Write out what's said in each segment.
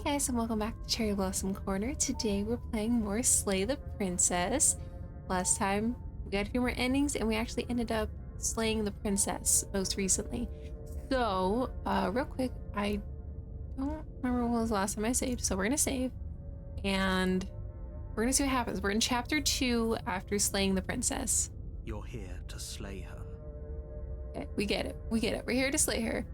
Guys, and welcome back to Cherry Blossom Corner. Today we're playing more Slay the Princess. Last time we got a few more endings and we actually ended up slaying the princess most recently. So, real quick, I don't remember when was the last time I saved, so we're gonna save and we're gonna see what happens. We're in chapter 2 after slaying the princess. You're here to slay her. Okay, we get it. We get it. We're here to slay her.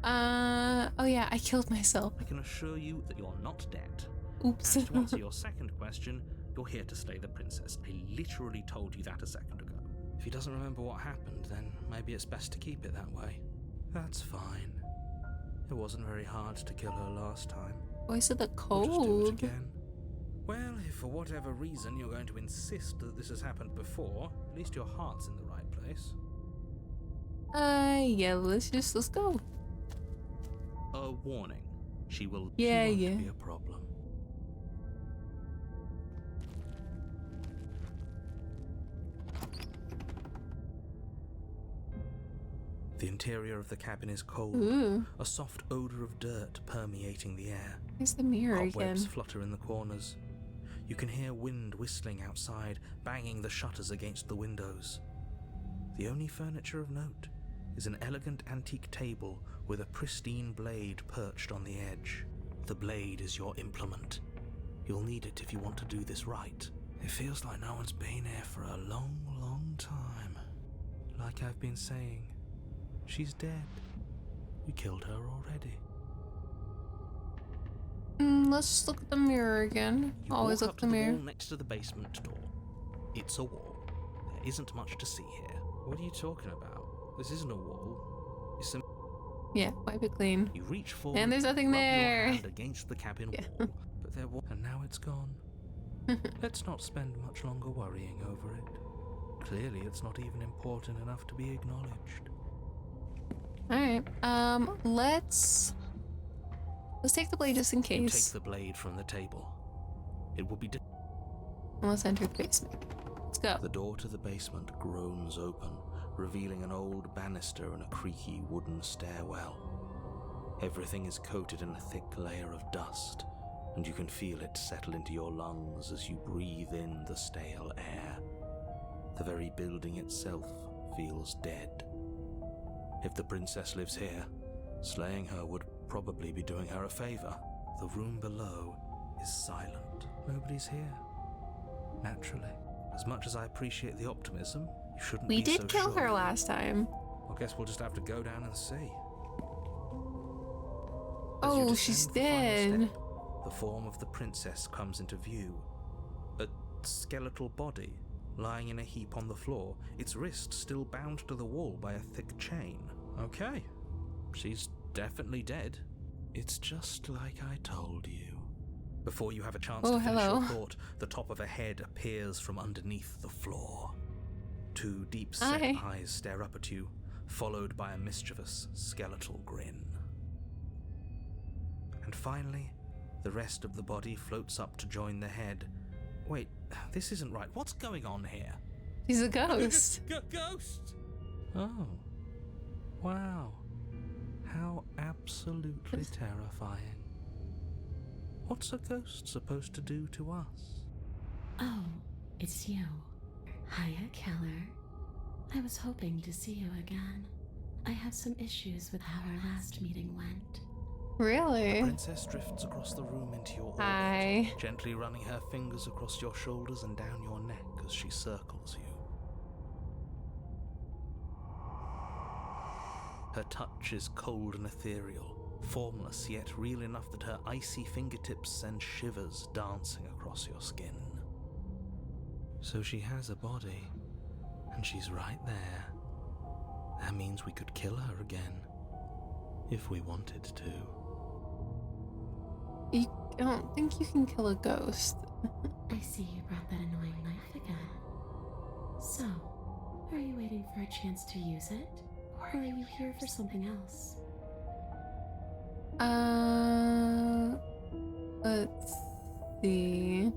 Oh yeah, I killed myself. I can assure you that you're not dead. Oops. And to answer your second question, you're here to slay the princess. I literally told you that a second ago. If he doesn't remember what happened, then maybe it's best to keep it that way. That's fine. It wasn't very hard to kill her last time. Voice of the We'll just do it cold. again. Well, if for whatever reason you're going to insist that this has happened before, at least your heart's in the right place. Yeah, let's go. A warning. She won't Yeah. be a problem. The interior of the cabin is cold, Ooh, a soft odor of dirt permeating the air. there's the mirror Cobwebs again. flutter in the corners. You can hear wind whistling outside, banging the shutters against the windows. The only furniture of note is an elegant antique table with a pristine blade perched on the edge. The blade is your implement. You'll need it if you want to do this right. It feels like no one's been here for a long, long time. Like I've been saying, she's dead. We killed her already. Let's look at the mirror again. You Always walk look up at to the the mirror. wall next to the basement door. It's a wall. There isn't much to see here. What are you talking about? This isn't a wall. It's a... Yeah, wipe it clean. You reach forward, And there's nothing rub there. your hand against the cabin Yeah. wall, but there was, and now it's gone. Let's not spend much longer worrying over it. Clearly, it's not even important enough to be acknowledged. Alright, let's take the blade just in You take case. the blade from the table. It will be. And let's enter the basement. Let's go. The door to the basement groans open, revealing an old banister and a creaky wooden stairwell. Everything is coated in a thick layer of dust, and you can feel it settle into your lungs as you breathe in the stale air. The very building itself feels dead. If the princess lives here, slaying her would probably be doing her a favor. The room below is silent. Nobody's here. Naturally. As much as I appreciate the optimism, you shouldn't We be so did kill sure. her last time. I guess we'll just have to go down and see. As you Oh, descend she's the final dead. step, the form of the princess comes into view. A skeletal body lying in a heap on the floor, its wrist still bound to the wall by a thick chain. Okay, she's definitely dead. It's just like I told you. Before you have a chance Oh, to finish hello. your thought, the top of a head appears from underneath the floor. Two deep-set Hi. eyes stare up at you, followed by a mischievous skeletal grin. And finally, the rest of the body floats up to join the head. Wait, this isn't right. What's going on here? She's a ghost. Ghost! Oh. Wow. How absolutely terrifying. What's a ghost supposed to do to us? Oh, it's you. Hiya, Keller. I was hoping to see you again. I have some issues with how our last meeting went. Really? Princess drifts across the room into your orbit, Hi. gently running her fingers across your shoulders and down your neck as she circles you. Her touch is cold and ethereal, formless yet real enough that her icy fingertips send shivers dancing across your skin. So she has a body, and she's right there. That means we could kill her again, if we wanted to. I don't think you can kill a ghost. I see you brought that annoying knife again. So, are you waiting for a chance to use it? Or are you here for something else? Let's see.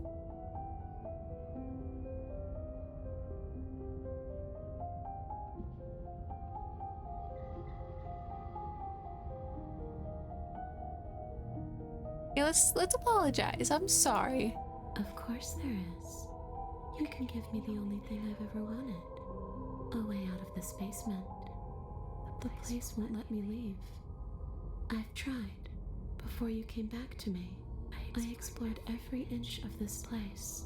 Yeah, let's apologize. I'm sorry. Of course there is. You can give me the only thing I've ever wanted. A way out of this basement. The place won't let me leave. I've tried. Before you came back to me, I explored every inch of this place,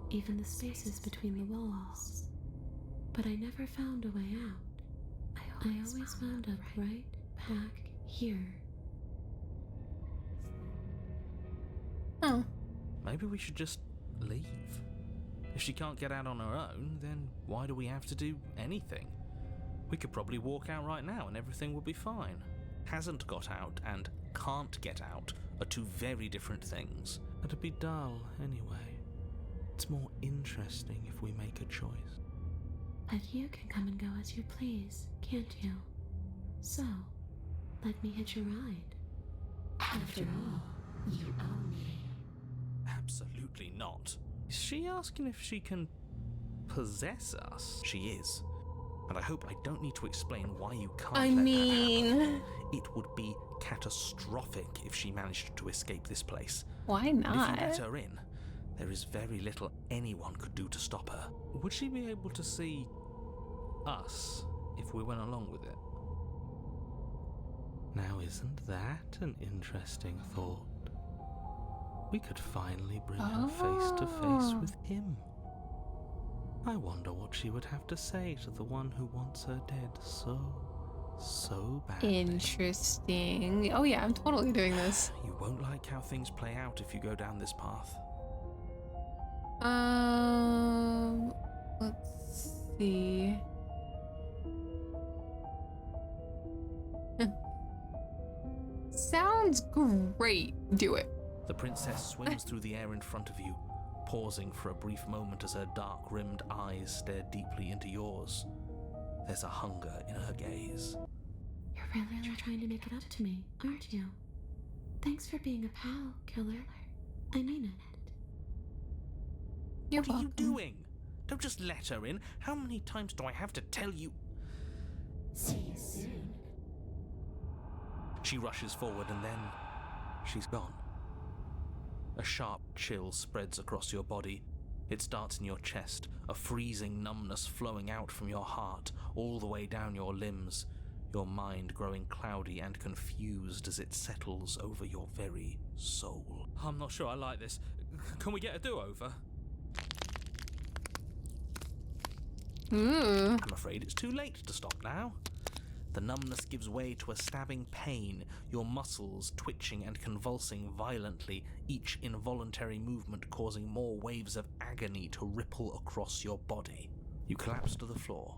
even the spaces between the walls. But I never found a way out. I always wound up right back here. Oh. Maybe we should just leave. If she can't get out on her own, then why do we have to do anything? We could probably walk out right now and everything would be fine. Hasn't got out and can't get out are two very different things. It'd be dull anyway. It's more interesting if we make a choice. But you can come and go as you please, can't you? So, let me hitch a ride. After all, you own me. Absolutely not. Is she asking if she can possess us? She is. And I hope I don't need to explain why you can't I let that mean, happen. It would be catastrophic if she managed to escape this place. why And if you not? let her in, there is very little anyone could do to stop her. Would she be able to see us if we went along with it? Now, isn't that an interesting thought? We could finally bring her face to face Oh. with him. I wonder what she would have to say to the one who wants her dead so badly. Interesting. Oh yeah, I'm totally doing this. You won't like how things play out if you go down this path. Let's see. Sounds great. Do it. The princess swims through the air in front of you, pausing for a brief moment as her dark-rimmed eyes stare deeply into yours. There's a hunger in her gaze. You're really trying to make it up to me, aren't you? Thanks for being a pal, killer. I mean it. You're What are you welcome. doing? Don't just let her in. How many times do I have to tell you? See you soon. She rushes forward and then she's gone. A sharp chill spreads across your body. It starts in your chest, a freezing numbness flowing out from your heart, all the way down your limbs, your mind growing cloudy and confused as it settles over your very soul. I'm not sure I like this. Can we get a do-over? Ooh. I'm afraid it's too late to stop now. The numbness gives way to a stabbing pain, your muscles twitching and convulsing violently, each involuntary movement causing more waves of agony to ripple across your body. You collapse to the floor,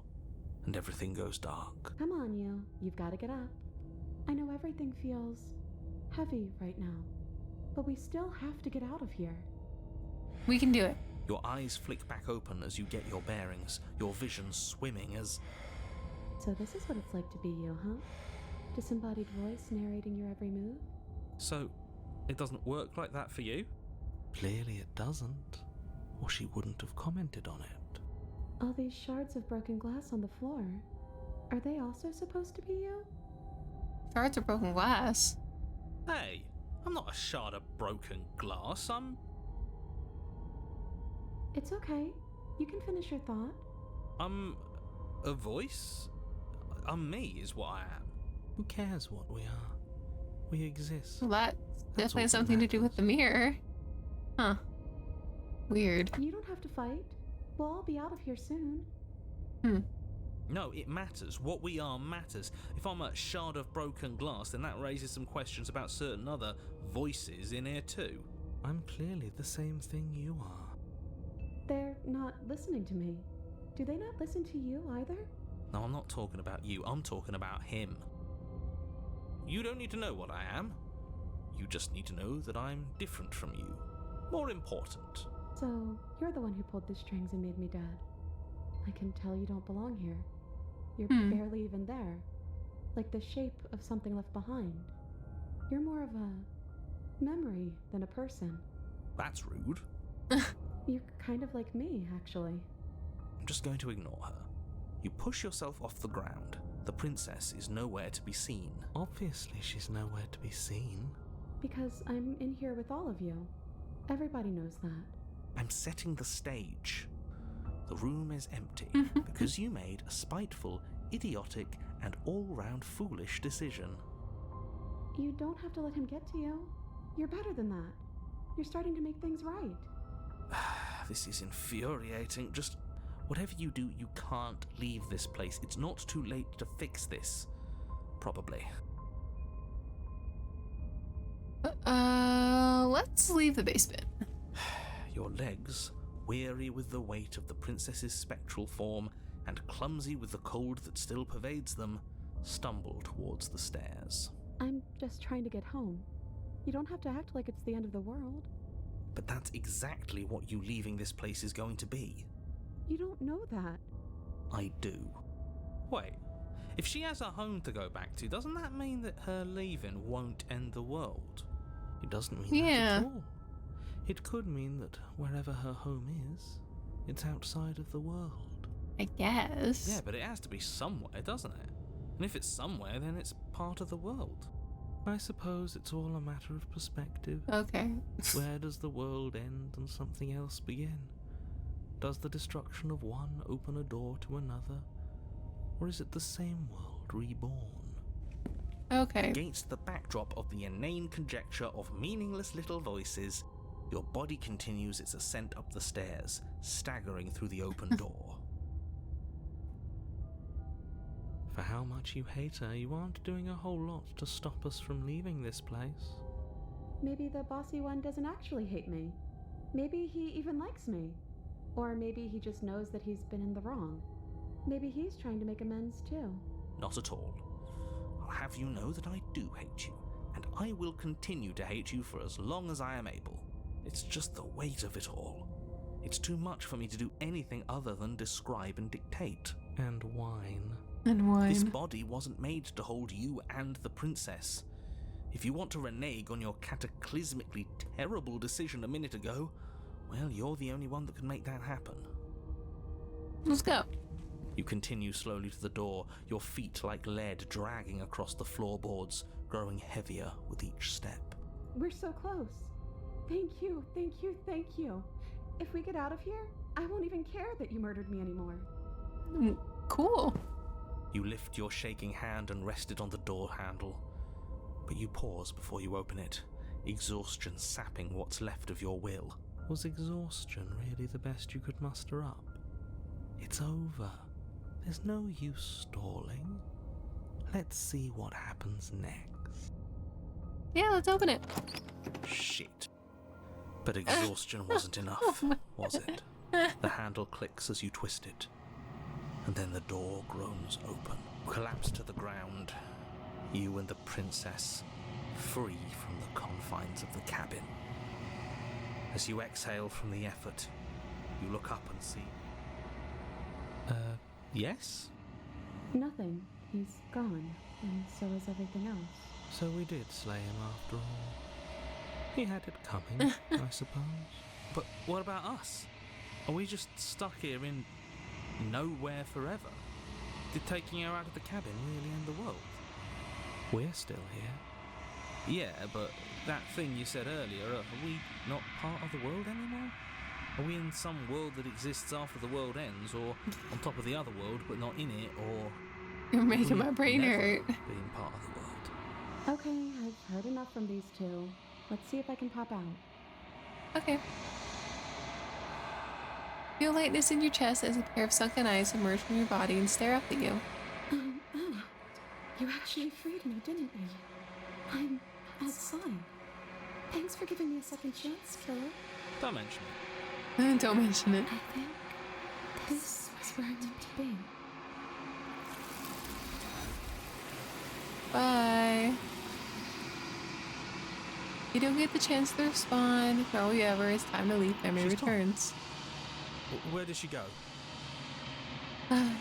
and everything goes dark. Come on, you. You've got to get up. I know everything feels heavy right now, but we still have to get out of here. We can do it. Your eyes flick back open as you get your bearings, your vision swimming as... So this is what it's like to be you, huh? Disembodied voice narrating your every move? So, it doesn't work like that for you? Clearly it doesn't, or she wouldn't have commented on it. All these shards of broken glass on the floor, are they also supposed to be you? Shards of broken glass. Hey, I'm not a shard of broken glass, I'm It's okay. You can finish your thought. a voice? I'm me is what I am. Who cares what we are? We exist. Well, that That's definitely all has that something to do with matters. the mirror. Huh. Weird. You don't have to fight. We'll all be out of here soon. No, it matters. What we are matters. If I'm a shard of broken glass, then that raises some questions about certain other voices in here too. I'm clearly the same thing you are. They're not listening to me. Do they not listen to you either? No, I'm not talking about you. I'm talking about him. You don't need to know what I am. You just need to know that I'm different from you. More important. So, you're the one who pulled the strings and made me dead. I can tell you don't belong here. You're barely even there. Like the shape of something left behind. You're more of a memory than a person. That's rude. You're kind of like me, actually. I'm just going to ignore her. You push yourself off the ground. The princess is nowhere to be seen. Obviously, she's nowhere to be seen. Because I'm in here with all of you. Everybody knows that. I'm setting the stage. The room is empty because you made a spiteful, idiotic, and all-round foolish decision. You don't have to let him get to you. You're better than that. You're starting to make things right. This is infuriating. Just whatever you do, you can't leave this place. It's not too late to fix this. Probably. Let's leave the basement. Your legs, weary with the weight of the princess's spectral form and clumsy with the cold that still pervades them, stumble towards the stairs. I'm just trying to get home. You don't have to act like it's the end of the world. But that's exactly what you leaving this place is going to be. You don't know that. I do. Wait, if she has a home to go back to, doesn't that mean that her leaving won't end the world? It doesn't mean that at all. It could mean that wherever her home is, it's outside of the world. I guess. Yeah, but it has to be somewhere, doesn't it? And if it's somewhere, then it's part of the world. I suppose it's all a matter of perspective. Okay. Where does the world end and something else begin? Does the destruction of one open a door to another? Or is it the same world reborn? Okay. Against the backdrop of the inane conjecture of meaningless little voices, your body continues its ascent up the stairs, staggering through the open door. For how much you hate her, you aren't doing a whole lot to stop us from leaving this place. Maybe the bossy one doesn't actually hate me. Maybe he even likes me. Or maybe he just knows that he's been in the wrong. Maybe he's trying to make amends too. Not at all. I'll have you know that I do hate you, and I will continue to hate you for as long as I am able. It's just the weight of it all. It's too much for me to do anything other than describe and dictate. And whine. And wine. This body wasn't made to hold you and the princess. If you want to renege on your cataclysmically terrible decision a minute ago, well, you're the only one that can make that happen. Let's go. You continue slowly to the door, your feet like lead dragging across the floorboards, growing heavier with each step. We're so close. Thank you, thank you, thank you. If we get out of here, I won't even care that you murdered me anymore. Cool. You lift your shaking hand and rest it on the door handle, but you pause before you open it, exhaustion sapping what's left of your will. Was exhaustion really the best you could muster up? It's over. There's no use stalling. Let's see what happens next. Yeah, let's open it. Shit. But exhaustion wasn't enough, was it? The handle clicks as you twist it, and then the door groans open. Collapse to the ground, you and the princess, free from the confines of the cabin. As you exhale from the effort, you look up and see... yes? Nothing. He's gone, and so is everything else. So we did slay him after all. He had it coming, I suppose. But what about us? Are we just stuck here in nowhere forever? Did taking her out of the cabin really end the world? We're still here. Yeah, but that thing you said earlier, are we not part of the world anymore? Are we in some world that exists after the world ends, or on top of the other world but not in it, or... You're making my we've brain never hurt. Being part of the world. Okay, I've heard enough from these two. Let's see if I can pop out. Okay. Feel lightness in your chest as a pair of sunken eyes emerge from your body and stare up at you. Anna, you actually freed me, didn't you? I'm outside. Thanks for giving me a second chance, killer. Don't mention it. Don't mention it. I think this is where I'm meant to be. Bye. You don't get the chance to respond. However, it's time to leave. Memory She's gone. returns. Where did she go? It's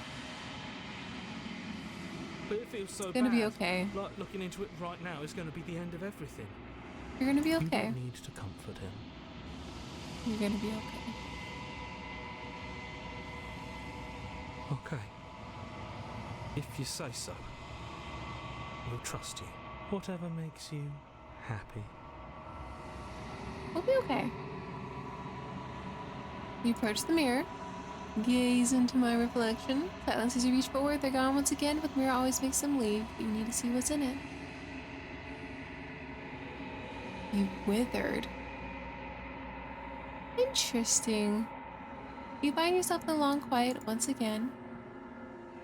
But it feels so gonna bad. be okay. Like, looking into it right now is going to be the end of everything. You're gonna be You okay. don't need to comfort him. You're gonna be okay. Okay. If you say so. We'll trust you. Whatever makes you happy. We'll be okay. You approach the mirror, gaze into my reflection. Silence as you reach forward, they're gone once again, but the mirror always makes them leave. You need to see what's in it. You withered. Interesting. You find yourself in the long quiet once again.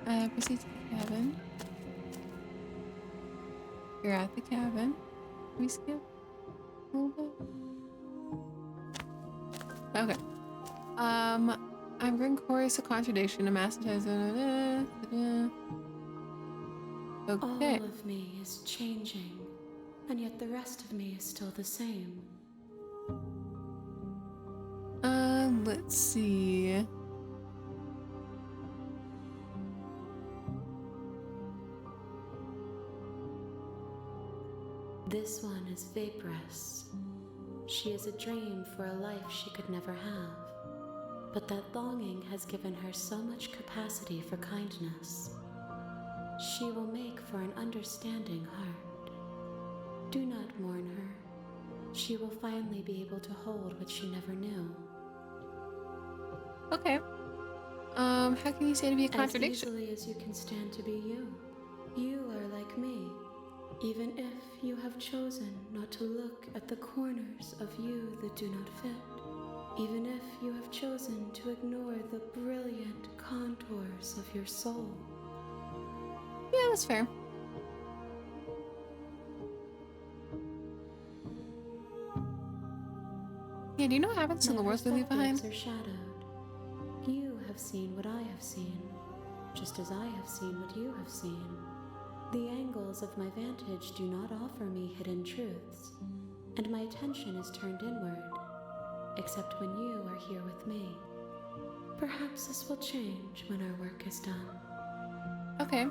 Proceed to the cabin. You're at the cabin. We skip a little bit. Okay. I'm bring chorus a contradiction, a master. Okay. All of me is changing, and yet the rest of me is still the same. Let's see. This one is vaporous. She is a dream for a life she could never have. But that longing has given her so much capacity for kindness. She will make for an understanding heart. Do not mourn her. She will finally be able to hold what she never knew. Okay. How can you say to be a contradiction? As easily as you can stand to be you. You are like me. Even if you have chosen not to look at the corners of you that do not fit. Even if you have chosen to ignore the brilliant contours of your soul. Yeah, that's fair. Yeah, do you know what happens to the world we leave behind? Are shadowed. You have seen what I have seen, just as I have seen what you have seen. The angles of my vantage do not offer me hidden truths, and my attention is turned inward, except when you are here with me. Perhaps this will change when our work is done. Okay.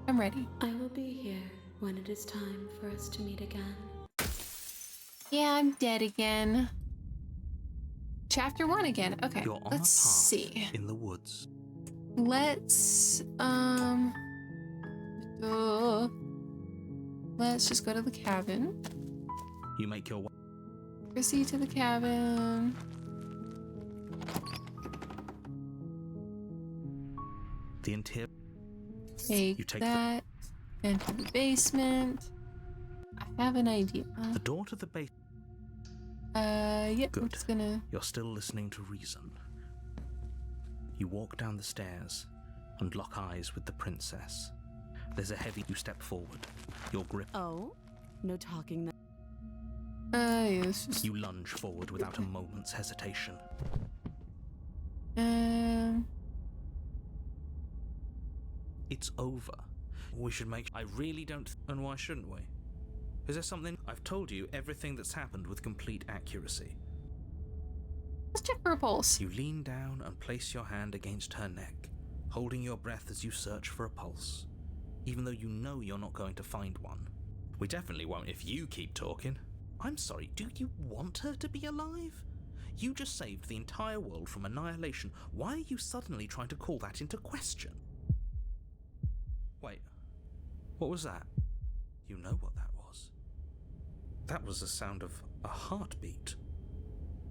I'm ready. I will be here when it is time for us to meet again. Yeah, I'm dead again. Chapter 1 again. Okay, You're on let's a path see. in the woods. Let's let's just go to the cabin. You make your way. Proceed to the cabin. The interior. Take, You take that. Enter the basement. I have an idea. The door to the base. Yep, I'm Good. just gonna... You're still listening to reason. You walk down the stairs and lock eyes with the princess. There's a heavy. You step forward. Your grip. Oh, no talking. yeah, it's just... You lunge forward without a moment's hesitation. It's over. We should make. I really don't. And why shouldn't we? Is there something? I've told you everything that's happened with complete accuracy. Let's check for a pulse. You lean down and place your hand against her neck, holding your breath as you search for a pulse, even though you know you're not going to find one. We definitely won't if you keep talking. I'm sorry, do you want her to be alive? You just saved the entire world from annihilation. Why are you suddenly trying to call that into question? Wait, what was that? You know what that was. That was the sound of a heartbeat,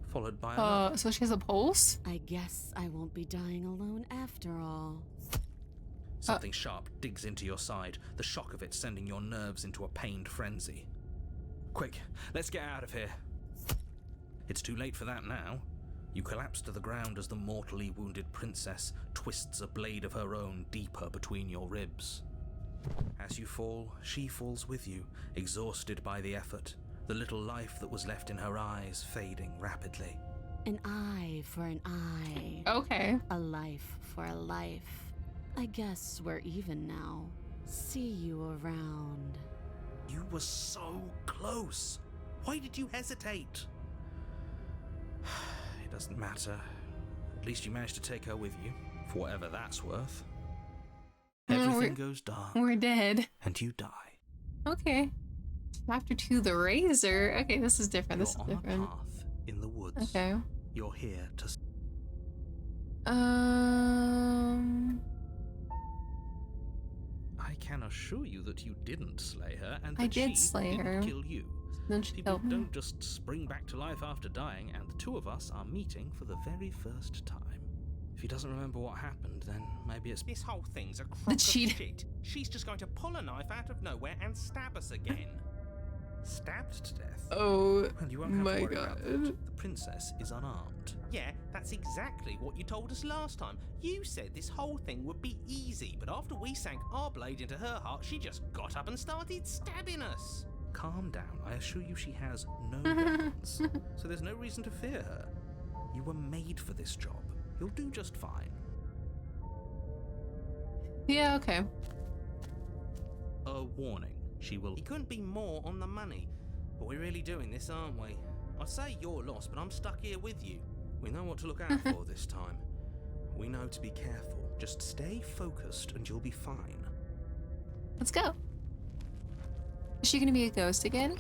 followed by another. So she has a pulse? I guess I won't be dying alone after all. Something sharp digs into your side, the shock of it sending your nerves into a pained frenzy. Quick, let's get out of here. It's too late for that now. You collapse to the ground as the mortally wounded princess twists a blade of her own deeper between your ribs. As you fall, she falls with you, exhausted by the effort, the little life that was left in her eyes fading rapidly. An eye for an eye. Okay. A life for a life. I guess we're even now. See you around. You were so close. Why did you hesitate? It doesn't matter. At least you managed to take her with you, for whatever that's worth. No, Everything goes dark, We're dead. and you die. Okay. Chapter 2, The Razor. Okay, this is different. You're This is on different. a path in the woods. Okay. You're here to... I can assure you that you didn't slay her, and that I did she slay didn't her. kill you. Then she People killed me. don't just spring back to life after dying, and the two of us are meeting for the very first time. If he doesn't remember what happened, then maybe it's... This whole thing's a crock The of cheat. shit. She's just going to pull a knife out of nowhere and stab us again. Stabbed to death? Oh Well, you won't have my to worry about that. god. The princess is unarmed. Yeah, that's exactly what you told us last time. You said this whole thing would be easy, but after we sank our blade into her heart, she just got up and started stabbing us. Calm down. I assure you she has no weapons, so there's no reason to fear her. You were made for this job. You'll do just fine. Yeah, okay. A warning. She will... He couldn't be more on the money. But we're really doing this, aren't we? I'd say you're lost, but I'm stuck here with you. We know what to look out for this time. We know to be careful. Just stay focused and you'll be fine. Let's go. Is she gonna be a ghost again?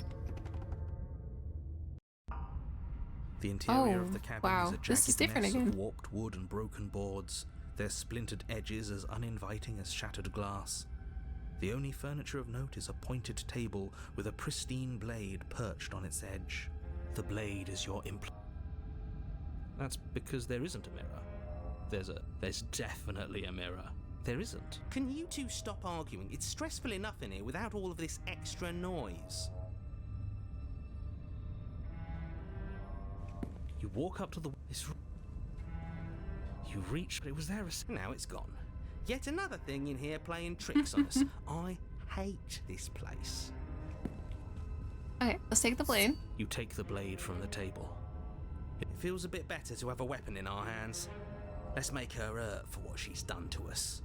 The interior Oh, of the cabin wow. is a This is jagged different mess again. of warped wood and broken boards, their splintered edges as uninviting as shattered glass. The only furniture of note is a pointed table with a pristine blade perched on its edge. The blade is your That's because there isn't a mirror. There's definitely a mirror. There isn't. Can you two stop arguing? It's stressful enough in here without all of this extra noise. You walk up to the... You reach, but it was there a... Now it's gone. Yet another thing in here playing tricks on us. I hate this place. Okay, let's take the blade. You take the blade from the table. It feels a bit better to have a weapon in our hands. Let's make her hurt for what she's done to us.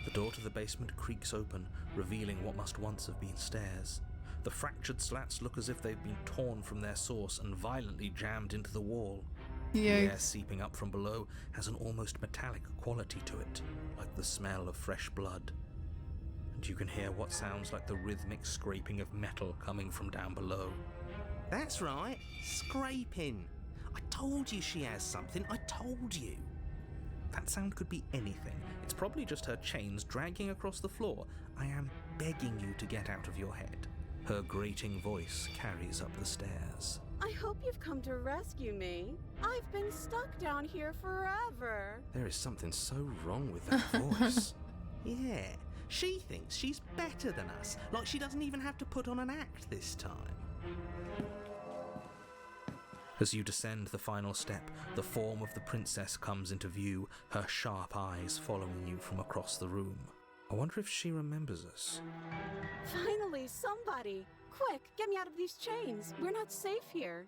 The door to the basement creaks open, revealing what must once have been stairs. The fractured slats look as if they've been torn from their source and violently jammed into the wall. The air Yikes. seeping up from below has an almost metallic quality to it, like the smell of fresh blood. And you can hear what sounds like the rhythmic scraping of metal coming from down below. That's right, scraping. I told you she has something, I told you. That sound could be anything. It's probably just her chains dragging across the floor. I am begging you to get out of your head. Her grating voice carries up the stairs. I hope you've come to rescue me. I've been stuck down here forever. There is something so wrong with that voice. Yeah, she thinks she's better than us, like she doesn't even have to put on an act this time. As you descend the final step, the form of the princess comes into view, her sharp eyes following you from across the room. I wonder if she remembers us. Finally, somebody. Quick, get me out of these chains. We're not safe here.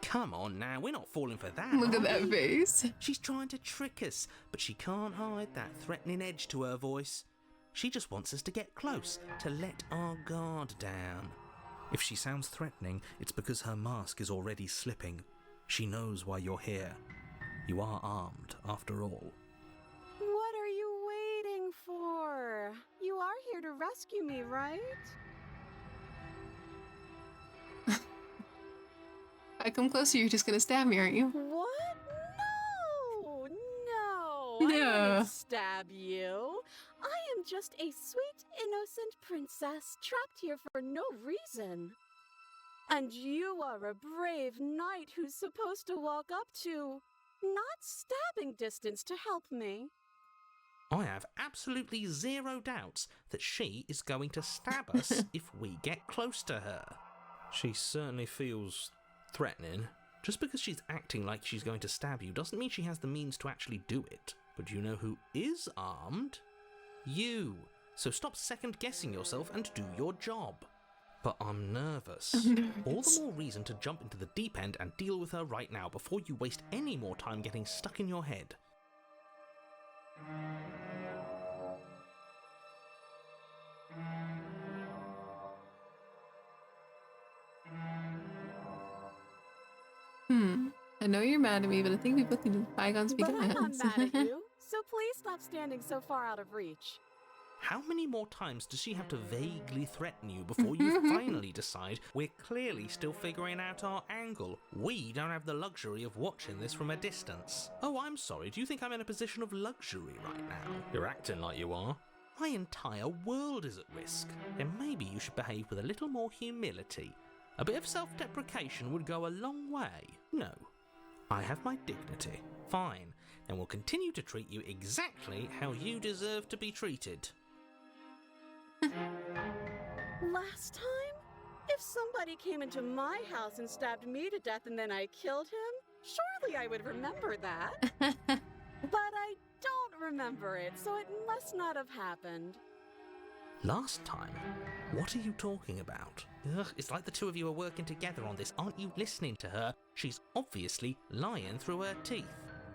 Come on now, we're not falling for that. Look are at that we? face. She's trying to trick us, but she can't hide that threatening edge to her voice. She just wants us to get close, to let our guard down. If she sounds threatening, it's because her mask is already slipping. She knows why you're here. You are armed, after all. What are you waiting for? You are here to rescue me, right? I come closer, you're just gonna stab me, aren't you? What? No! No! I No. wouldn't stab you. I am just a sweet, innocent princess trapped here for no reason. And you are a brave knight who's supposed to walk up to not stabbing distance to help me. I have absolutely zero doubts that she is going to stab us if we get close to her. She certainly feels threatening. Just because she's acting like she's going to stab you doesn't mean she has the means to actually do it. But you know who is armed? You. So stop second guessing yourself and do your job. But I'm nervous. All the more reason to jump into the deep end and deal with her right now before you waste any more time getting stuck in your head. I know you're mad at me, but I think we both need bygones be But I'm not bygones. mad at you, so please stop standing so far out of reach. How many more times does she have to vaguely threaten you before you finally decide we're clearly still figuring out our angle? We don't have the luxury of watching this from a distance. Oh, I'm sorry, do you think I'm in a position of luxury right now? You're acting like you are. My entire world is at risk. Then maybe you should behave with a little more humility. A bit of self-deprecation would go a long way. No. I have my dignity. Fine. Then we'll continue to treat you exactly how you deserve to be treated. Last time? If somebody came into my house and stabbed me to death and then I killed him, surely I would remember that. But I don't remember it, so it must not have happened. Last time? What are you talking about? Ugh, it's like the two of you are working together on this. Aren't you listening to her? She's obviously lying through her teeth.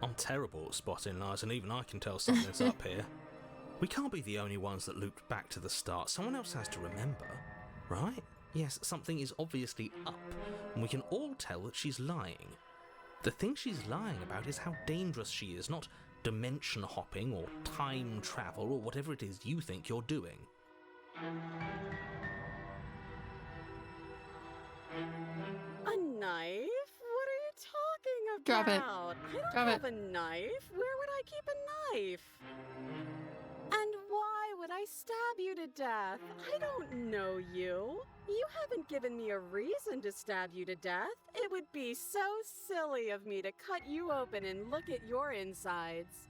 I'm terrible at spotting lies, and even I can tell something's up here. We can't be the only ones that looped back to the start. Someone else has to remember, right? Yes, something is obviously up, and we can all tell that she's lying. The thing she's lying about is how dangerous she is, not dimension hopping or time travel or whatever it is you think you're doing. A knife? What are you talking about? Drop it. I don't Drop have a knife. Where would I keep a knife? And why would I stab you to death? I don't know you. You haven't given me a reason to stab you to death. It would be so silly of me to cut you open and look at your insides.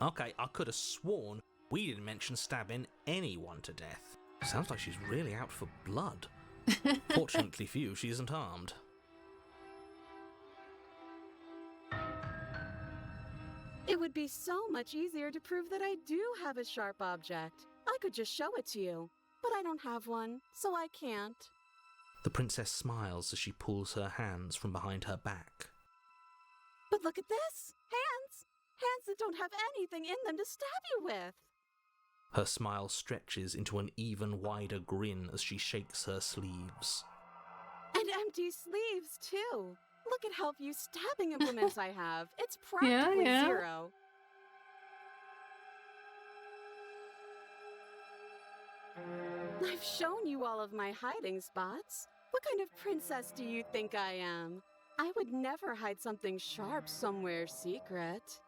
Okay, I could have sworn we didn't mention stabbing anyone to death. Sounds like she's really out for blood. Fortunately for you, she isn't armed. It would be so much easier to prove that I do have a sharp object. I could just show it to you. But I don't have one, so I can't. The princess smiles as she pulls her hands from behind her back. But look at this! Hands! Hands that don't have anything in them to stab you with! Her smile stretches into an even wider grin as she shakes her sleeves. And empty sleeves, too! Look at how few stabbing implements I have. It's practically yeah. zero. I've shown you all of my hiding spots. What kind of princess do you think I am? I would never hide something sharp somewhere secret.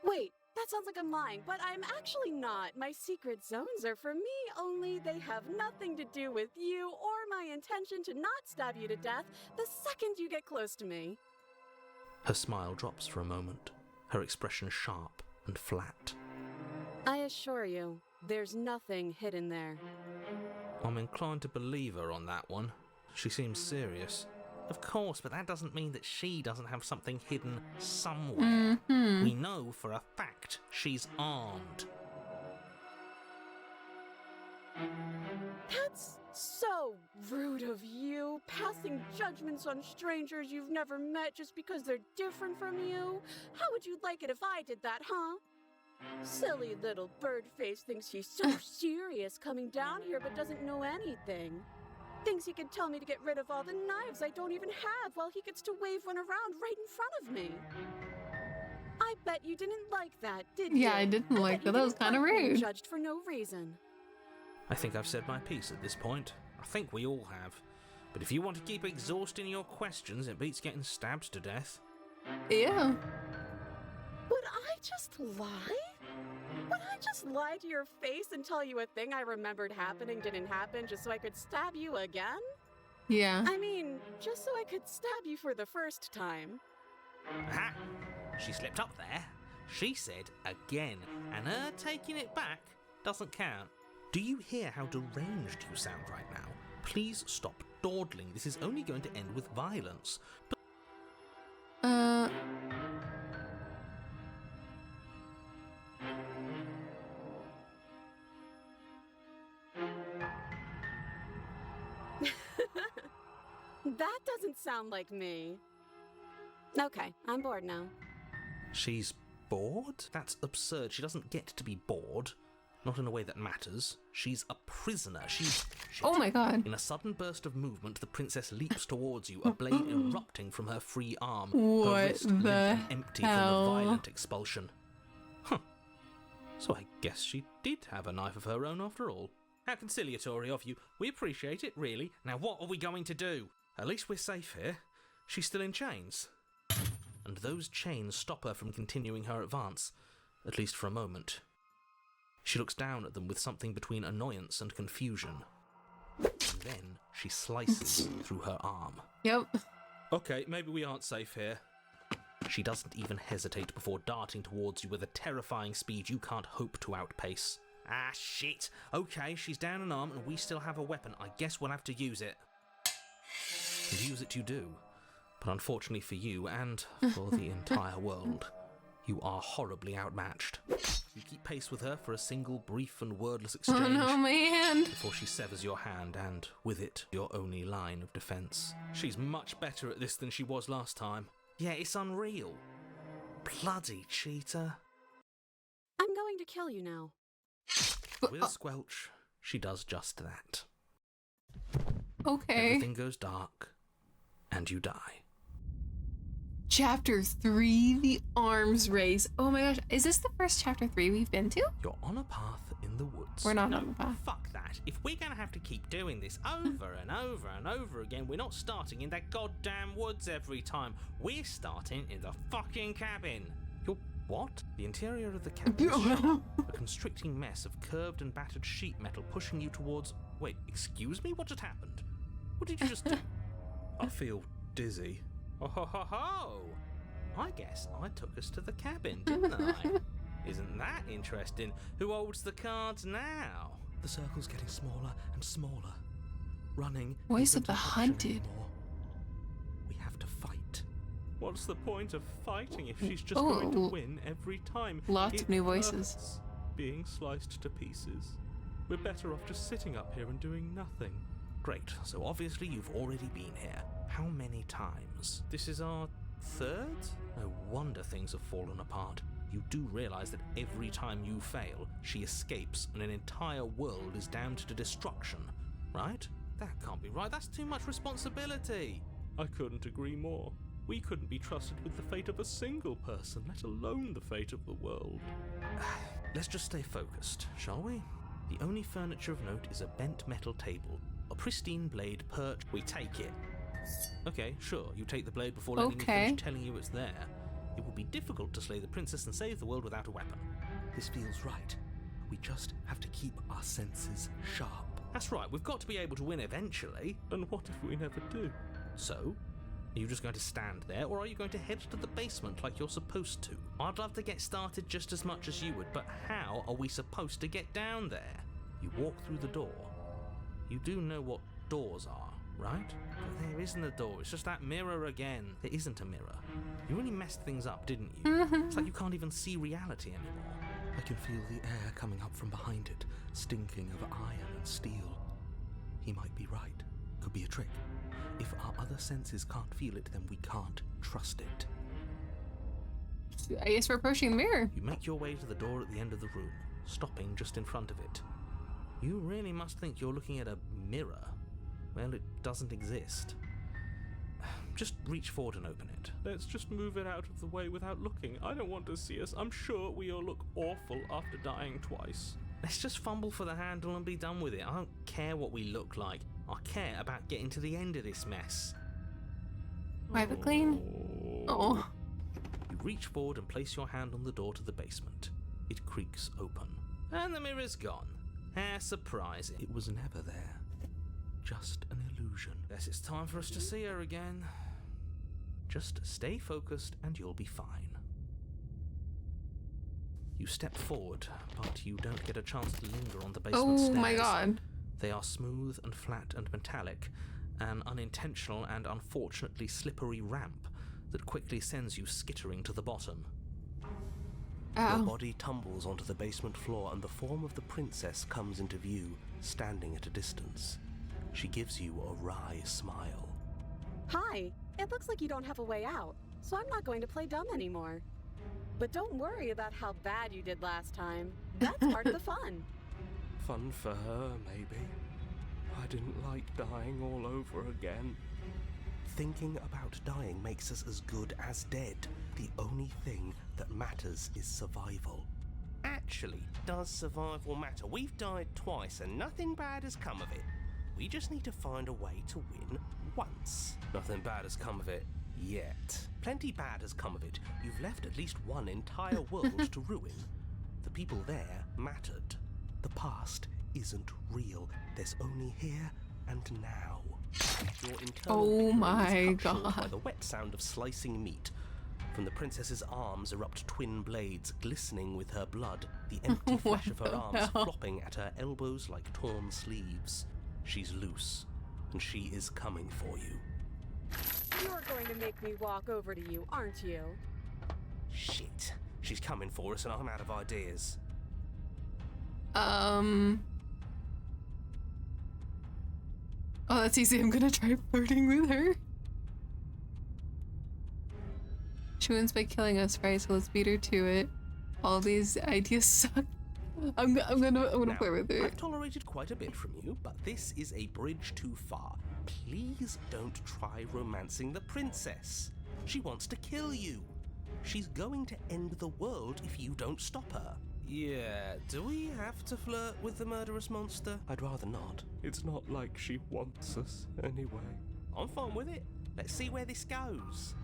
Wait, that sounds like I'm lying, but I'm actually not. My secret zones are for me, only they have nothing to do with you or my intention to not stab you to death the second you get close to me. Her smile drops for a moment, her expression sharp and flat. I assure you, there's nothing hidden there. I'm inclined to believe her on that one. She seems serious. Of course, but that doesn't mean that she doesn't have something hidden somewhere. We know for a fact she's armed. That's so rude of you, passing judgments on strangers you've never met just because they're different from you. How would you like it if I did that, huh? Silly little bird-face thinks he's so serious coming down here but doesn't know anything. Thinks he can tell me to get rid of all the knives I don't even have while he gets to wave one around right in front of me. I bet you didn't like that, did you? Yeah, I didn't like bet you that. That was didn't kind of like being rude. judged for no reason. I think I've said my piece at this point. I think we all have. But if you want to keep exhausting your questions, it beats getting stabbed to death. Yeah. Would I just lie? Would I just lie to your face and tell you a thing I remembered happening didn't happen just so I could stab you again? Yeah. I mean, just so I could stab you for the first time. Aha! She slipped up there. She said again, and her taking it back doesn't count. Do you hear how deranged you sound right now? Please stop dawdling. This is only going to end with violence. That doesn't sound like me. Okay, I'm bored now. She's bored? That's absurd. She doesn't get to be bored. Not in a way that matters. She's a prisoner. She's... Shit. Oh my god. In a sudden burst of movement, the princess leaps towards you, a blade erupting from her free arm. What her wrist limp the and empty from hell? the violent expulsion. Huh. So I guess she did have a knife of her own after all. How conciliatory of you. We appreciate it, really. Now what are we going to do? At least we're safe here. She's still in chains. And those chains stop her from continuing her advance, at least for a moment. She looks down at them with something between annoyance and confusion. And then she slices through her arm. Yep. Okay, maybe we aren't safe here. She doesn't even hesitate before darting towards you with a terrifying speed you can't hope to outpace. Ah, shit. Okay, she's down an arm and we still have a weapon. I guess we'll have to use it. And use it you do. But unfortunately for you and for the entire world, you are horribly outmatched. You keep pace with her for a single brief and wordless exchange. Oh no, my hand. Before she severs your hand and, with it, your only line of defence. She's much better at this than she was last time. Yeah, it's unreal. Bloody cheater. I'm going to kill you now. With a squelch, she does just that. Okay. Everything goes dark, and you die. Chapter 3, The Arms Race. Oh my gosh, is this the first chapter 3 we've been to? You're on a path in the woods. We're not on the path. Fuck that. If we're gonna have to keep doing this over and over and over again, we're not starting in that goddamn woods every time. We're starting in the fucking cabin. You're what? The interior of the cabin is sharp, a constricting mess of curved and battered sheet metal pushing you towards... Wait, excuse me? What just happened? What did you just do? I feel dizzy. Oh ho ho ho! I guess I took us to the cabin, didn't I? Isn't that interesting? Who holds the cards now? The circle's getting smaller and smaller. Running. Voice isn't of the an option hunted. anymore. We have to fight. What's the point of fighting if she's just going to Oh. win every time? Lots of new voices. hurts being sliced to pieces. We're better off just sitting up here and doing nothing. Great, so obviously you've already been here. How many times? This is our third? No wonder things have fallen apart. You do realise that every time you fail, she escapes and an entire world is damned to destruction, right? That can't be right, that's too much responsibility. I couldn't agree more. We couldn't be trusted with the fate of a single person, let alone the fate of the world. Let's just stay focused, shall we? The only furniture of note is a bent metal table, a pristine blade perched. We take it. Okay, sure, you take the blade before letting me Okay. finish telling you it's there. It will be difficult to slay the princess and save the world without a weapon. This feels right. We just have to keep our senses sharp. That's right, we've got to be able to win eventually. And what if we never do? So? Are you just going to stand there, or are you going to head to the basement like you're supposed to? I'd love to get started just as much as you would, but how are we supposed to get down there? You walk through the door. You do know what doors are, right? But there isn't a door, it's just that mirror again. There isn't a mirror. You really messed things up, didn't you? It's like you can't even see reality anymore. I can feel the air coming up from behind it, stinking of iron and steel. He might be right. Could be a trick. If our other senses can't feel it, then we can't trust it. I guess we're approaching the mirror. You make your way to the door at the end of the room, stopping just in front of it. You really must think you're looking at a mirror. Well, it doesn't exist. Just reach forward and open it. Let's just move it out of the way without looking. I don't want to see us. I'm sure we all look awful after dying twice. Let's just fumble for the handle and be done with it. I don't care what we look like. I care about getting to the end of this mess. Wipe it clean. Oh. You reach forward and place your hand on the door to the basement. It creaks open. And the mirror's gone. How surprising. It was never there. Just an illusion. Guess it's time for us to see her again. Just stay focused and you'll be fine. You step forward, but you don't get a chance to linger on the basement Oh stairs. my god. They are smooth and flat and metallic, an unintentional and unfortunately slippery ramp that quickly sends you skittering to the bottom. Your Ow. body tumbles onto the basement floor and the form of the princess comes into view, standing at a distance. She gives you a wry smile. Hi, it looks like you don't have a way out, so I'm not going to play dumb anymore. But don't worry about how bad you did last time. That's part of the fun. Fun for her, maybe. I didn't like dying all over again. Thinking about dying makes us as good as dead. The only thing that matters is survival. At Actually, does survival matter? We've died twice and nothing bad has come of it. We just need to find a way to win once. Nothing bad has come of it yet. Plenty bad has come of it. You've left at least one entire world to ruin. The people there mattered. The past isn't real. There's only here and now. Your internal Oh memory my is cut short by God. the wet sound of slicing meat. From the princess's arms erupt twin blades glistening with her blood, the empty flesh of her the arms hell? flopping at her elbows like torn sleeves. She's loose, and she is coming for you. You're going to make me walk over to you, aren't you? Shit. She's coming for us and I'm out of ideas. Oh, that's easy. I'm gonna try flirting with her. She wins by killing us, right? So let's beat her to it. All these ideas suck. I'm gonna Now, flirt with her. I've tolerated quite a bit from you, but this is a bridge too far. Please don't try romancing the princess. She wants to kill you. She's going to end the world if you don't stop her. Yeah, do we have to flirt with the murderous monster? I'd rather not. It's not like she wants us anyway. I'm fine with it. Let's see where this goes.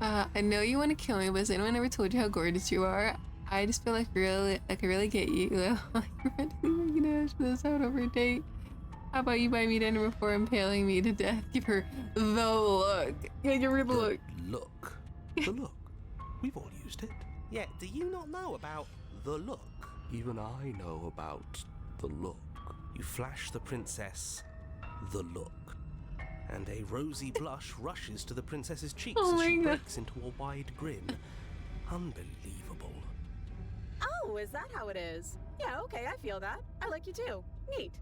I know you want to kill me, but has anyone ever told you how gorgeous you are? I just feel like I could really get you. Like romantically making ash for this out over a date. How about you buy me dinner before impaling me to death? Give her the look. Yeah, give her the look. Look. The look. We've all used it. Yeah, do you not know about the look? Even I know about the look. You flash the princess the look, and a rosy blush rushes to the princess's cheeks Oh as she my God. breaks into a wide grin. Unbelievable. Oh, is that how it is? Yeah, okay, I feel that. I like you too. Neat.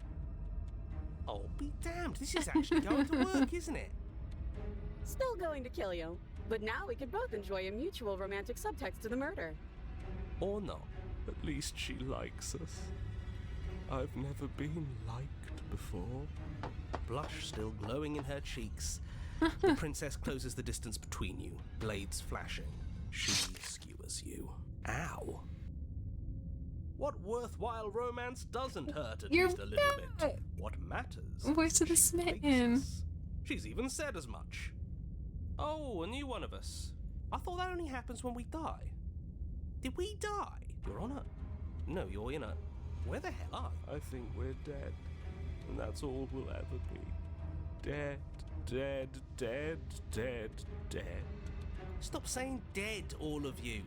Oh, be damned, this is actually going to work, isn't it? Still going to kill you. But now we could both enjoy a mutual romantic subtext to the murder. Or not. At least she likes us. I've never been liked before. Blush still glowing in her cheeks. The princess closes the distance between you, blades flashing. She skewers you. Ow. What worthwhile romance doesn't hurt at You're least a little back. bit? What matters? Voice of the she likes smitten. us. She's even said as much. Oh, a new one of us. I thought that only happens when we die. Did we die? You're on a... No, you're in a... Where the hell are you? I think we're dead. And that's all we'll ever be. Dead, dead, dead, dead, dead. Stop saying dead, all of you.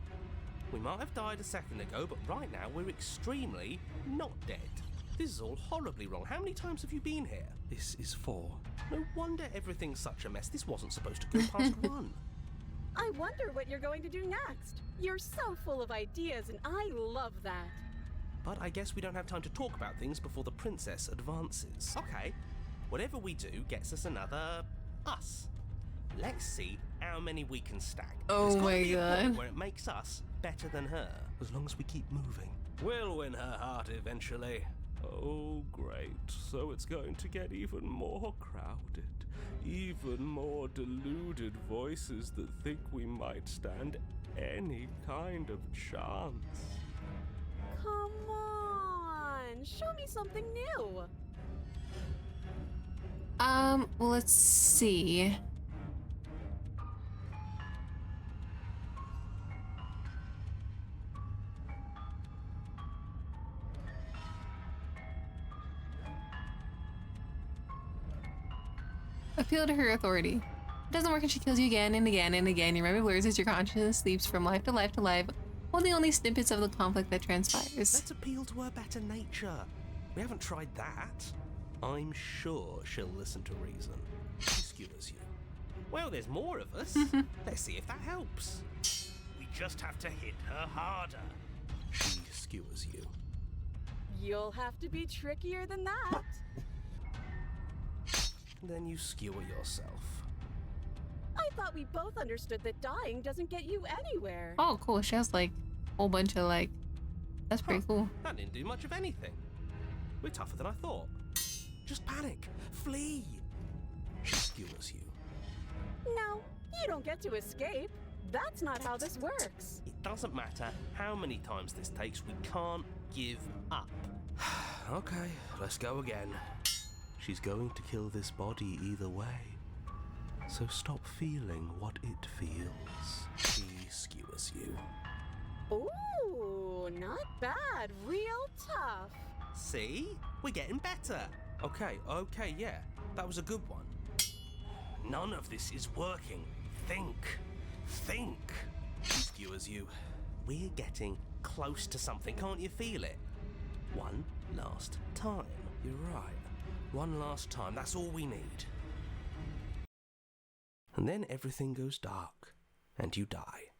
We might have died a second ago, but right now we're extremely not dead. This is all horribly wrong. How many times have you been here? This is 4. No wonder everything's such a mess. This wasn't supposed to go past 1. I wonder what you're going to do next. You're so full of ideas, and I love that. But I guess we don't have time to talk about things before the princess advances. Okay, whatever we do gets us another us. Let's see how many we can stack. Oh There's gotta my be a point God. where it makes us better than her. As long as we keep moving. We'll win her heart eventually. Oh, great. So it's going to get even more crowded. Even more deluded voices that think we might stand any kind of chance. Come on, show me something new. Well, let's see. Appeal to her authority. It doesn't work and she kills you again and again and again. Your memory blurs as your consciousness sleeps from life to life to life, holding only snippets of the conflict that transpires. Let's appeal to her better nature. We haven't tried that. I'm sure she'll listen to reason. She skewers you. Well, there's more of us. Let's see if that helps. We just have to hit her harder. She skewers you. You'll have to be trickier than that. Then you skewer yourself. I thought we both understood that dying doesn't get you anywhere. Oh, cool. She has like a whole bunch of like. That's pretty cool. That didn't do much of anything. We're tougher than I thought. Just panic. Flee. She skewers you. No, you don't get to escape. That's not how this works. It doesn't matter how many times this takes, we can't give up. Okay, let's go again. She's going to kill this body either way. So stop feeling what it feels. She skewers you. Ooh, not bad. Real tough. See? We're getting better. Okay, yeah. That was a good one. None of this is working. Think. She skewers you. We're getting close to something. Can't you feel it? One last time. You're right. One last time. That's all we need. And then everything goes dark, and you die.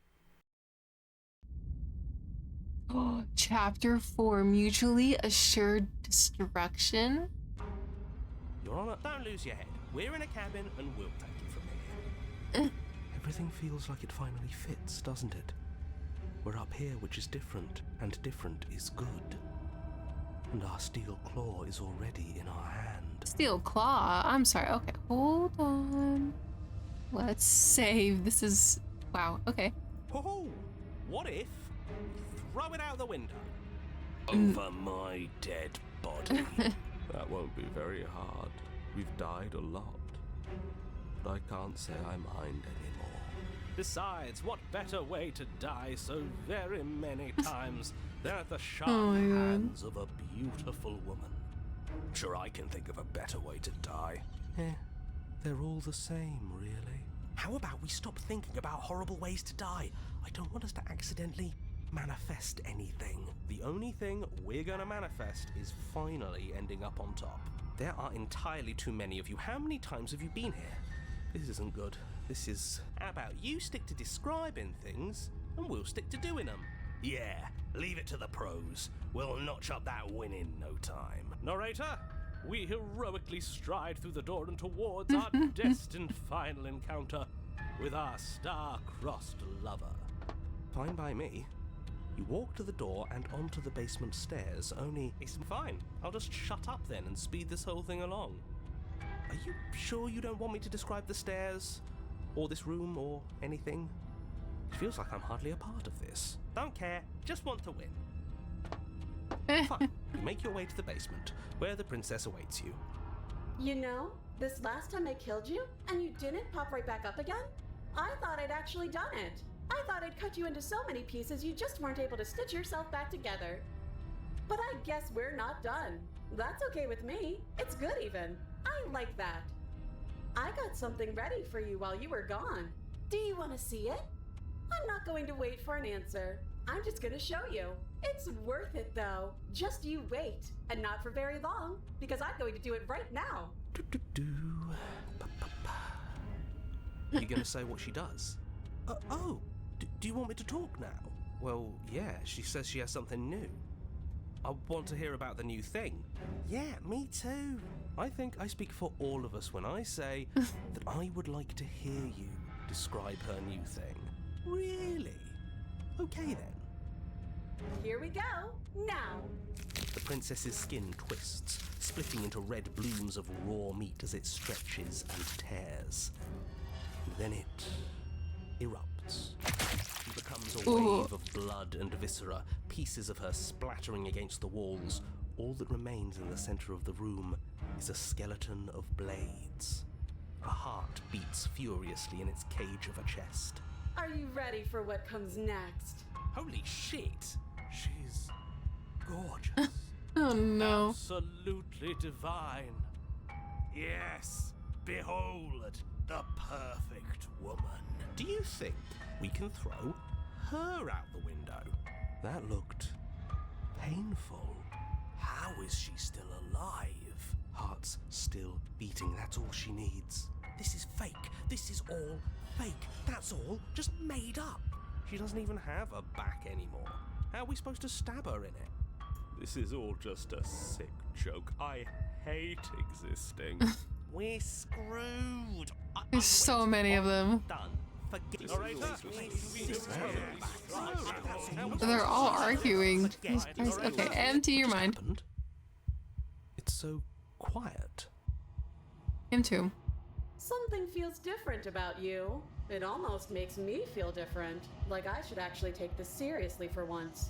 Chapter 4, Mutually Assured Destruction. Your Honor, don't lose your head. We're in a cabin, and we'll take it from here. Everything feels like it finally fits, doesn't it? We're up here, which is different, and different is good. And our steel claw is already in our hand. Steel claw? I'm sorry. Okay, hold on. Let's save. This is... Wow, okay. Oh, what if we throw it out the window? Over my dead body. That won't be very hard. We've died a lot. But I can't say I mind anymore. Besides, what better way to die so very many times than at the sharp hands of a beautiful woman? Sure, I can think of a better way to die. They're all the same, really. How about we stop thinking about horrible ways to die? I don't want us to accidentally manifest anything. The only thing we're gonna manifest is finally ending up on top. There are entirely too many of you. How many times have you been here? This isn't good. This is... How about you stick to describing things, and we'll stick to doing them? Yeah, leave it to the pros. We'll notch up that win in no time. Narrator, we heroically stride through the door and towards our destined final encounter with our star-crossed lover. Fine by me. You walk to the door and onto the basement stairs, only... It's fine. I'll just shut up then and speed this whole thing along. Are you sure you don't want me to describe the stairs? Or this room, or anything? It feels like I'm hardly a part of this. Don't care, just want to win. Fine, you make your way to the basement, where the princess awaits you. You know, this last time I killed you, and you didn't pop right back up again, I thought I'd actually done it. I thought I'd cut you into so many pieces you just weren't able to stitch yourself back together. But I guess we're not done. That's okay with me. It's good even. I like that. I got something ready for you while you were gone. Do you want to see it? I'm not going to wait for an answer. I'm just going to show you. It's worth it though. Just you wait. And not for very long, because I'm going to do it right now. Are you going to say what she does? Do you want me to talk now? Well, yeah, she says she has something new. I want to hear about the new thing. Yeah, me too. I think I speak for all of us when I say that I would like to hear you describe her new thing. Really? Okay then. Here we go. Now. The princess's skin twists, splitting into red blooms of raw meat as it stretches and tears. And then it erupts. She becomes a wave of blood and viscera, pieces of her splattering against the walls. All that remains in the center of the room is a skeleton of blades. Her heart beats furiously in its cage of a chest. Are you ready for what comes next? Holy shit! She's gorgeous. Oh no. Absolutely divine. Yes, behold, the perfect woman. Do you think we can throw her out the window? That looked painful. How is she still alive? Heart's still beating, that's all she needs. This is fake. This is all fake. That's all just made up. She doesn't even have a back anymore. How are we supposed to stab her in it? This is all just a sick joke. I hate existing. We're screwed. There's so many of them. Done. Forget They're all arguing. Jesus Christ. Okay, empty your mind. happened? It's so quiet. Him too. Something feels different about you. It almost makes me feel different. Like I should actually take this seriously for once.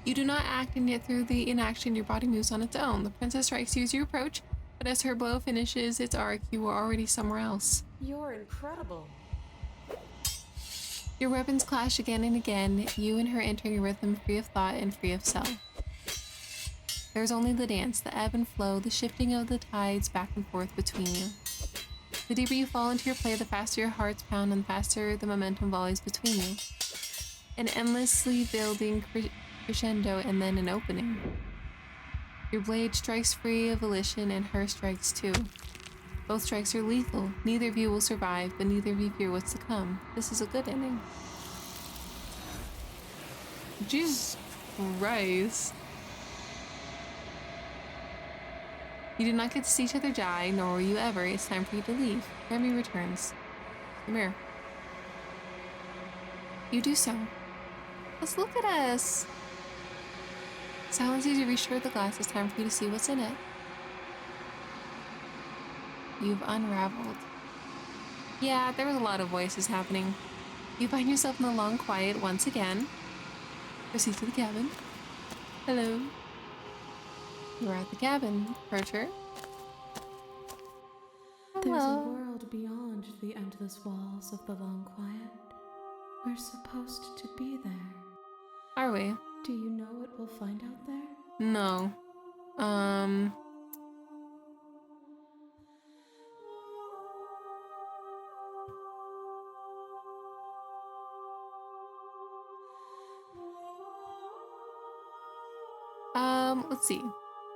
You do not act, and yet through the inaction, your body moves on its own. The princess strikes you as you approach, but as her blow finishes its arc, you are already somewhere else. You're incredible. Your weapons clash again and again, you and her entering a rhythm free of thought and free of self. There's only the dance, the ebb and flow, the shifting of the tides back and forth between you. The deeper you fall into your play, the faster your hearts pound and the faster the momentum volleys between you. An endlessly building crescendo and then an opening. Your blade strikes free of volition and her strikes too. Both strikes are lethal. Neither of you will survive, but neither of you fear what's to come. This is a good ending. Jesus Christ. You do not get to see each other die, nor will you ever. It's time for you to leave. Remy returns. Come here. You do so. Let's look at us. Silence as you reach toward the glass. It's time for you to see what's in it. You've unraveled. Yeah, there was a lot of voices happening. You find yourself in the long quiet once again. Proceed to the cabin. Hello. You're at the cabin. Approach her. There's a Hello. world beyond the endless walls of the long quiet. We're supposed to be there. Are we? Do you know what we'll find out there? No. Let's see.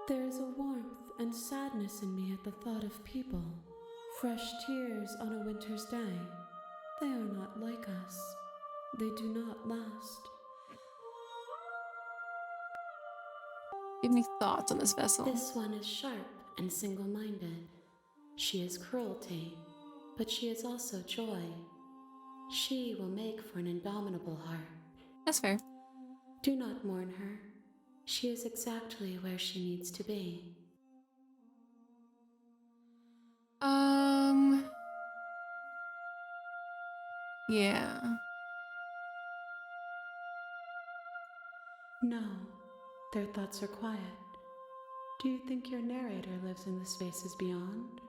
There's a warmth and sadness in me at the thought of people. Fresh tears on a winter's day. They are not like us. They do not last. Give me thoughts on this vessel. This one is sharp and single-minded. She is cruelty, but she is also joy. She will make for an indomitable heart. That's fair. Do not mourn her. She is exactly where she needs to be. Yeah. No, their thoughts are quiet. Do you think your narrator lives in the spaces beyond?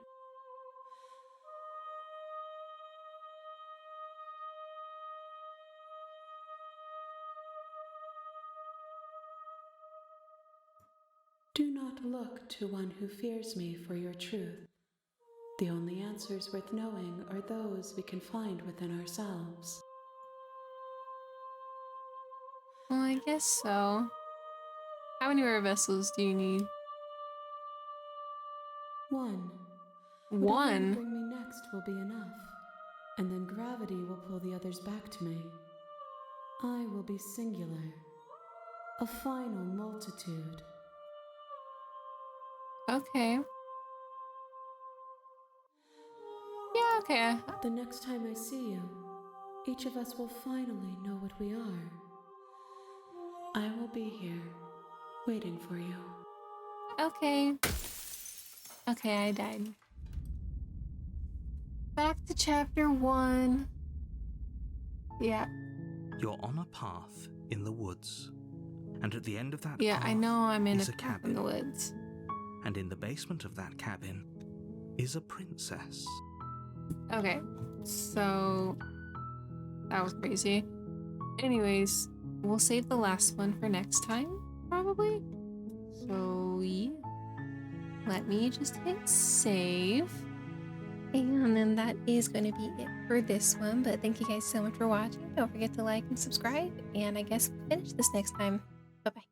Do not look to one who fears me for your truth. The only answers worth knowing are those we can find within ourselves. Well, I guess so. How many rare vessels do you need? One. Whatever you One? bring me next will be enough, and then gravity will pull the others back to me. I will be singular, a final multitude. Okay. Yeah, okay. The next time I see you, each of us will finally know what we are. I will be here, waiting for you. Okay. Okay, I died. Back to chapter 1. Yeah. You're on a path in the woods, and at the end of that Yeah, path I know I'm in is a a cabin in the cabin, woods. and in the basement of that cabin is a princess. Okay, so that was crazy. Anyways, we'll save the last one for next time, probably. So yeah, let me just hit save. And then that is going to be it for this one. But thank you guys so much for watching. Don't forget to like and subscribe. And I guess we'll finish this next time. Bye-bye.